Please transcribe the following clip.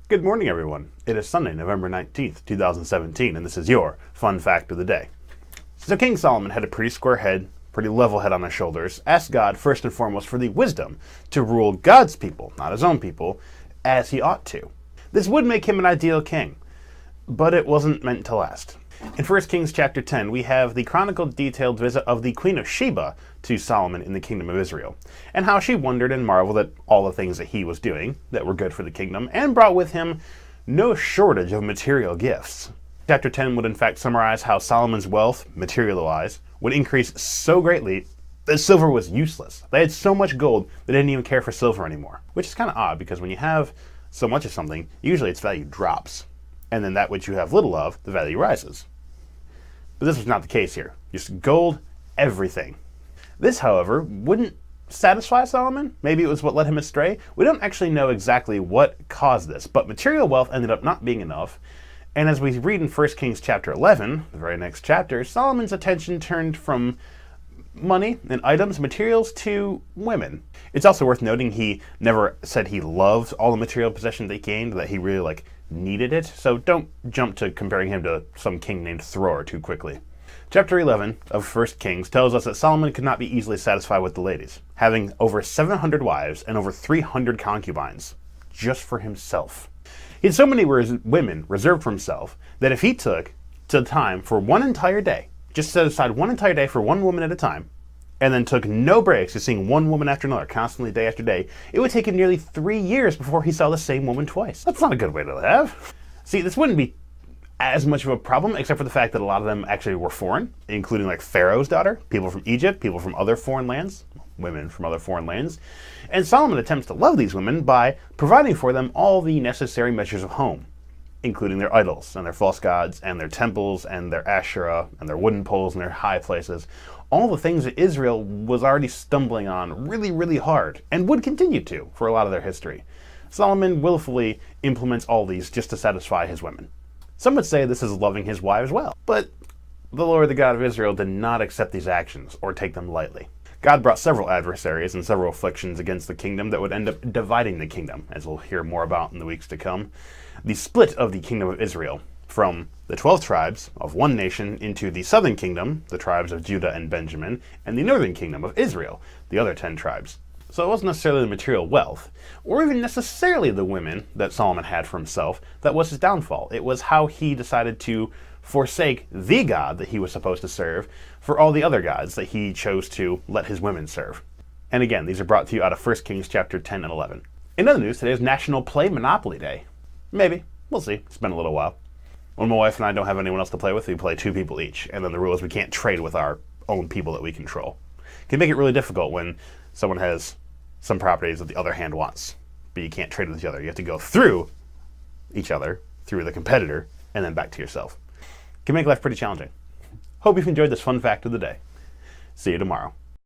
Good morning, everyone. It is Sunday, November 19th, 2017, and this is your Fun Fact of the Day. So King Solomon had a pretty square head, pretty level head on his shoulders, asked God first and foremost for the wisdom to rule God's people, not his own people, as he ought to. This would make him an ideal king, but it wasn't meant to last. In 1 Kings chapter 10, we have the chronicled detailed visit of the Queen of Sheba to Solomon in the kingdom of Israel, and how she wondered and marveled at all the things that he was doing that were good for the kingdom, and brought with him no shortage of material gifts. Chapter 10 would in fact summarize how Solomon's wealth, material-wise, would increase so greatly that silver was useless. They had so much gold, they didn't even care for silver anymore. Which is kind of odd, because when you have so much of something, usually its value drops. And then that which you have little of, the value rises. But this was not the case here. Just gold, everything. This, however, wouldn't satisfy Solomon. Maybe it was what led him astray. We don't actually know exactly what caused this, but material wealth ended up not being enough. And as we read in 1 Kings chapter 11, the very next chapter, Solomon's attention turned from money and items, materials, to women. It's also worth noting he never said he loved all the material possessions they gained, that he really needed it, so don't jump to comparing him to some king named Thror too quickly. Chapter 11 of 1 Kings tells us that Solomon could not be easily satisfied with the ladies, having over 700 wives and over 300 concubines, just for himself. He had so many women reserved for himself that if he took the time for one entire day, just set aside one entire day for one woman at a time, and then took no breaks to seeing one woman after another, constantly day after day, it would take him nearly 3 years before he saw the same woman twice. That's not a good way to live. See, this wouldn't be as much of a problem, except for the fact that a lot of them actually were foreign, including Pharaoh's daughter, people from Egypt, people from other foreign lands, women from other foreign lands. And Solomon attempts to love these women by providing for them all the necessary measures of home, including their idols and their false gods and their temples and their Asherah and their wooden poles and their high places. All the things that Israel was already stumbling on really, really hard, and would continue to for a lot of their history. Solomon willfully implements all these just to satisfy his women. Some would say this is loving his wives well, but the Lord, the God of Israel, did not accept these actions or take them lightly. God brought several adversaries and several afflictions against the kingdom that would end up dividing the kingdom, as we'll hear more about in the weeks to come. The split of the kingdom of Israel from the 12 tribes of one nation into the southern kingdom, the tribes of Judah and Benjamin, and the northern kingdom of Israel, the other 10 tribes. So it wasn't necessarily the material wealth, or even necessarily the women that Solomon had for himself, that was his downfall. It was how he decided to forsake the God that he was supposed to serve for all the other gods that he chose to let his women serve. And again, these are brought to you out of 1 Kings chapter 10 and 11. In other news, today is National Play Monopoly Day. Maybe. We'll see. It's been a little while. When my wife and I don't have anyone else to play with, we play 2 people each. And then the rule is we can't trade with our own people that we control. It can make it really difficult when someone has some properties that the other hand wants, but you can't trade with each other. You have to go through each other, through the competitor, and then back to yourself. It can make life pretty challenging. Hope you've enjoyed this fun fact of the day. See you tomorrow.